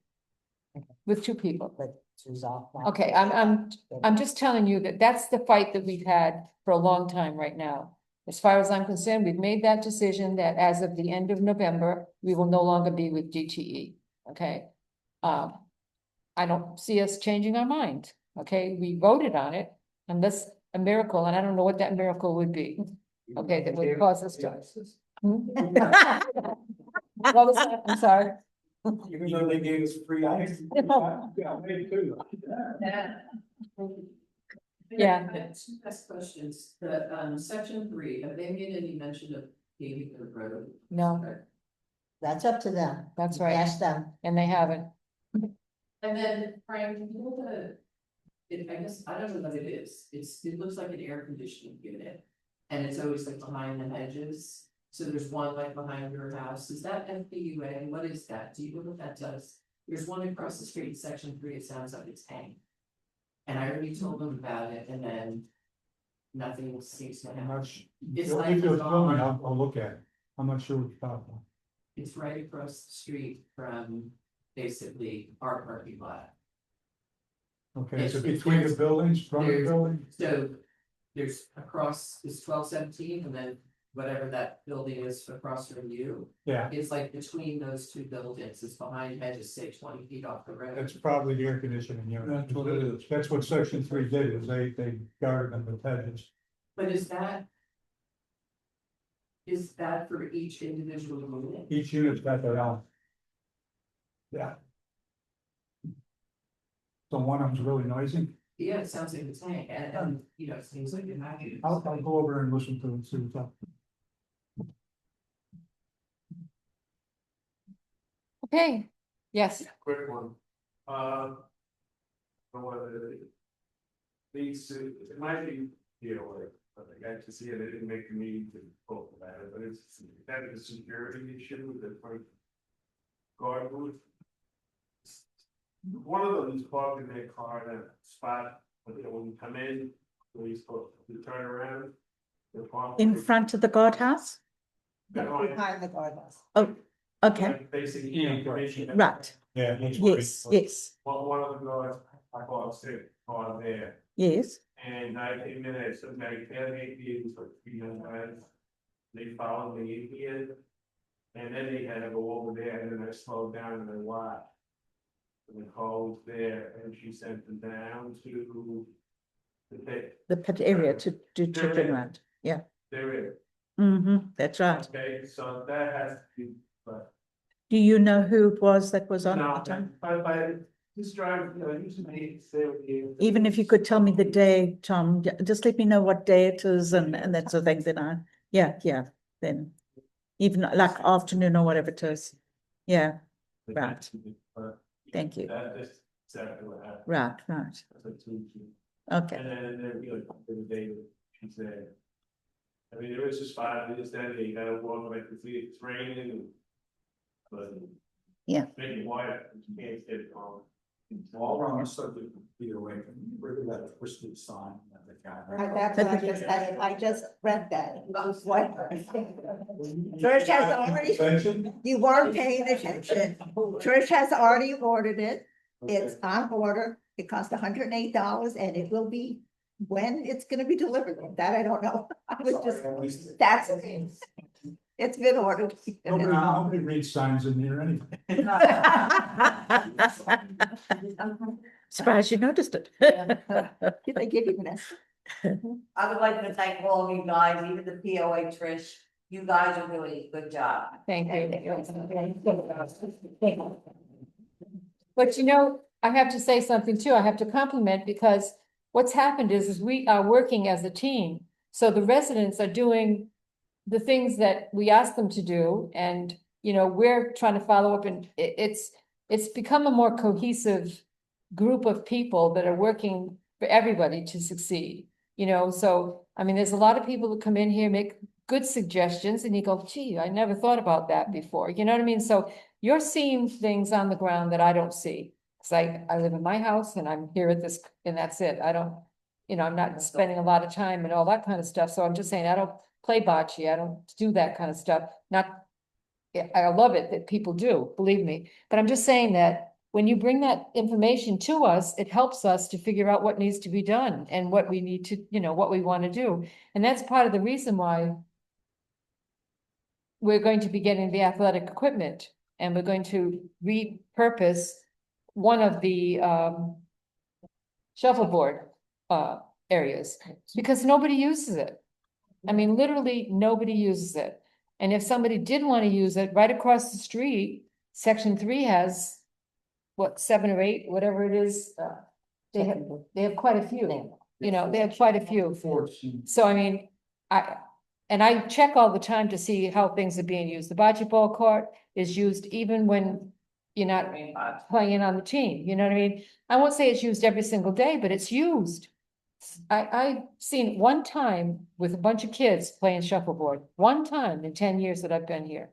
With 2 people. But Sue's off now. Okay, I'm just telling you that that's the fight that we've had for a long time right now. As far as I'm concerned, we've made that decision that as of the end of November, we will no longer be with DTE, okay? I don't see us changing our mind, okay? We voted on it, unless a miracle, and I don't know what that miracle would be. Okay, that would cause us to. Hmm? What was that? I'm sorry. Even though they gave us free ice. Yeah, maybe too. Yeah. Two last questions, the, section 3, have they made any mention of paving the road? No, That's up to them. that's right, Ask them. and they haven't. And then, Frank, you know I guess, I don't know what it is, it looks like an air conditioning unit. And it's always like behind the hedges, so there's one like behind your house, is that FPUA, what is that, do you know what that does? There's one across the street, section 3, it sounds like it's hanging. And I already told them about it, and then nothing seems to I'm happen. not su- It's If like you're it's filming, on- I'll look at it. I'm not sure what you're talking about. It's right across the street from basically our parking lot. Okay, is it It's- between the there's- buildings, front of the there's- building? So there's across, it's 1217, and then whatever that building is across from you, Yeah, it's like between those two buildings, it's behind hedges, say 20 feet off the road. that's probably the air conditioning unit. That's what it is. That's what section 3 did, is they guarded them with hedges. But is that for each individual unit? Each unit's got their own. Yeah. So one of them's really noisy. Yeah, it sounds like it's hanging, and you know, it seems like it happens. I'll go over and listen to it, and see what's up. Okay, yes, Quick one. These, it might be, you know, like, but I got to see it, I didn't make the meeting to talk about it, but it's kind of a security issue with the front guard booth. One of them is parking their car in a spot, but you know, when you come in, where you're supposed to turn around. they're parking- In front of the guardhouse? They're on- Behind the guardhouse. Oh, okay, Basically, Yeah, information. right, Yeah. that's yes, right. yes, One of the guards, I parked it on there. yes. And I came in at some like tailgate meetings for 3 young guys. They followed me in here. And then they had to go over there and then I slowed down and I watched. And the call was there and she sent them down to the pit. The pit area to do turn around, yeah. There is, That's right. okay, so that has to be, but. Do you know who it was that was on No, at the time? but just drive, you know, usually stay with you. Even if you could tell me the day, Tom, just let me know what day it is and that sort of thing, then yeah, then. Even like afternoon or whatever it is, yeah, right. But thank you, that is exactly what happened. right, That's a two-two. okay, And then, you know, the day she said. I mean, there was a spot, I understand that you gotta walk like to see it's raining. But. Yeah. Make it wide, you can't get it on. All around the subject, Peter Wake, where did that twisted sign that they got? That's what I just read that. What? Trish has already, Attention? you weren't paying attention. Trish has already ordered it. It's on order. It cost $108 and it will be when it's gonna be delivered. That I don't know. I was just, that's, it's been ordered. Nobody reads signs in here anyway. surprised you noticed it. Did they give you this? I would like to thank all of you guys, even the POA Trish, you guys are doing a good job. thank you. But you know, I have to say something too, I have to compliment because what's happened is we are working as a team. So the residents are doing the things that we ask them to do and, you know, we're trying to follow up and it's become a more cohesive group of people that are working for everybody to succeed, you know, so, I mean, there's a lot of people who come in here, make good suggestions and you go, gee, I never thought about that before, you know what I mean? So you're seeing things on the ground that I don't see. Cause I live in my house and I'm here at this, and that's it. I don't, you know, I'm not spending a lot of time and all that kind of stuff. So I'm just saying, I don't play bocce. I don't do that kind of stuff. Not, I love it that people do, believe me. But I'm just saying that when you bring that information to us, it helps us to figure out what needs to be done and what we need to, what we want to do. And that's part of the reason why we're going to be getting the athletic equipment, and we're going to repurpose one of the shuffleboard areas, because nobody uses it. I mean, literally, nobody uses it. And if somebody did want to use it, right across the street, Section 3 has, what, 7 or 8, whatever it is, they have quite a few, they have quite a few. So I mean, I check all the time to see how things are being used. The bocce ball court is used even when you're not playing on the team, you know what I mean? I won't say it's used every single day, but it's used. I've seen one time with a bunch of kids playing shuffleboard, one time in 10 years that I've been here.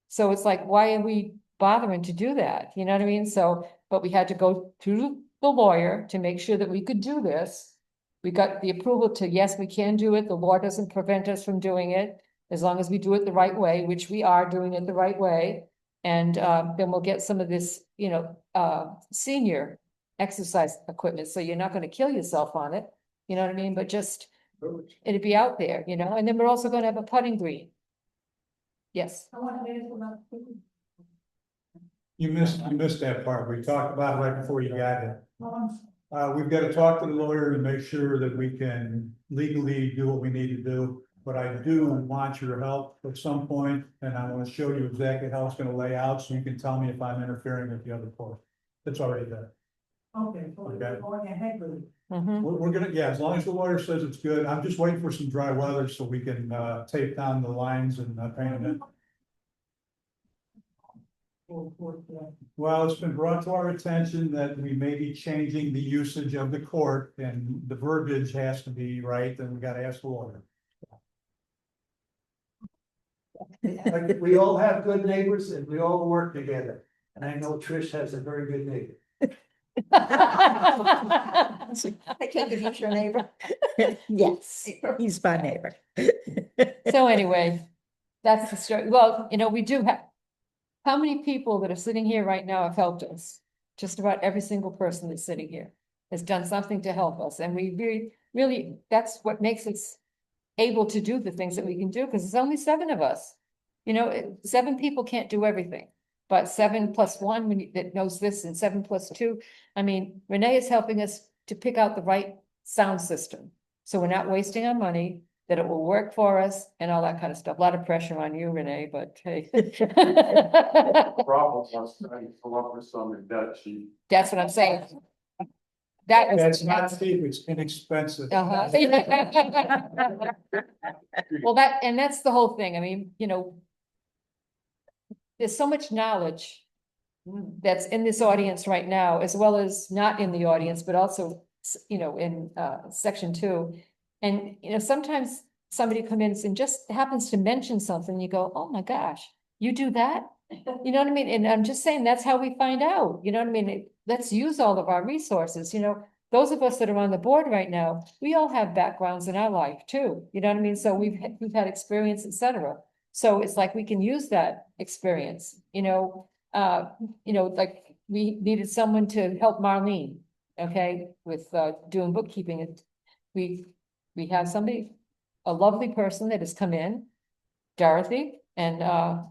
So it's like, why are we bothering to do that? You know what I mean? So, but we had to go through the lawyer to make sure that we could do this. We got the approval to, yes, we can do it. The law doesn't prevent us from doing it, as long as we do it the right way, which we are doing it the right way. And then we'll get some of this, senior exercise equipment, so you're not gonna kill yourself on it, you know what I mean? But just, it'd be out there, and then we're also gonna have a putting green. Yes. You missed that part. We talked about it right before you got here. We've got to talk to the lawyer and make sure that we can legally do what we need to do. But I do want your help at some point, and I want to show you exactly how it's going to lay out, so you can tell me if I'm interfering with the other part. It's already there. Okay. Okay. Going ahead with it. Mhm. We're gonna, yeah, as long as the lawyer says it's good. I'm just waiting for some dry weather so we can tape down the lines and paint it. Well, it's been brought to our attention that we may be changing the usage of the court, and the verbiage has to be right, and we gotta ask the lawyer. Like, we all have good neighbors and we all work together. And I know Trish has a very good neighbor. I can't give you your neighbor. Yes, he's my neighbor. So anyway, that's the story. Well, we do have, how many people that are sitting here right now have helped us? Just about every single person that's sitting here has done something to help us, and we really, that's what makes us able to do the things that we can do, because it's only 7 of us. 7 people can't do everything, but 7 plus 1 that knows this, and 7 plus 2. I mean, Renee is helping us to pick out the right sound system, so we're not wasting our money, that it will work for us and all that kind of stuff. A lot of pressure on you, Renee, but hey. Problem was trying to come up with some that she. That's what I'm saying. That was. That's not cheap, it's inexpensive. Uh-huh. Well, that's the whole thing. I mean, there's so much knowledge that's in this audience right now, as well as not in the audience, but also, in Section 2. And, sometimes somebody comes in and just happens to mention something, you go, oh my gosh, you do that? You know what I mean? And I'm just saying, that's how we find out, you know what I mean? Let's use all of our resources, those of us that are on the board right now, we all have backgrounds in our life too, you know what I mean? So we've had experience, etc. So it's like we can use that experience, like we needed someone to help Marlene, okay, with doing bookkeeping. We have somebody, a lovely person that has come in, Dorothy, and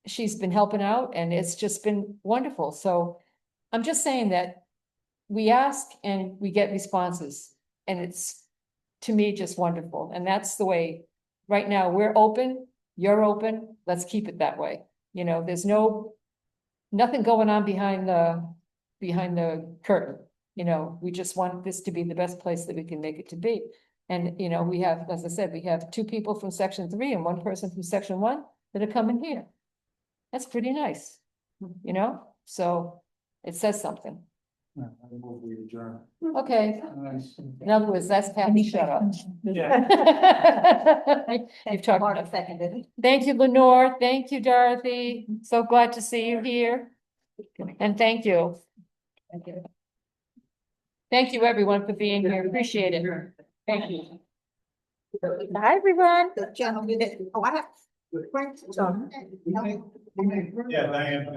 she's been helping out, and it's just been wonderful. So I'm just saying that we ask and we get responses, and it's, to me, just wonderful. And that's the way, right now, we're open, you're open, let's keep it that way. There's nothing going on behind the curtain. We just want this to be the best place that we can make it to be. And, we have, as I said, we have 2 people from Section 3 and 1 person from Section 1 that are coming here. That's pretty nice, so it says something. Okay, in other words, that's Patty, shut up. You've talked Marta enough. seconded it. Thank you, Lenore. Thank you, Dorothy. So glad to see you here. And thank you. Thank you, everyone, for being here. Appreciate it. Thank you. Bye, everyone. The gentleman that, I have Yeah, Diane.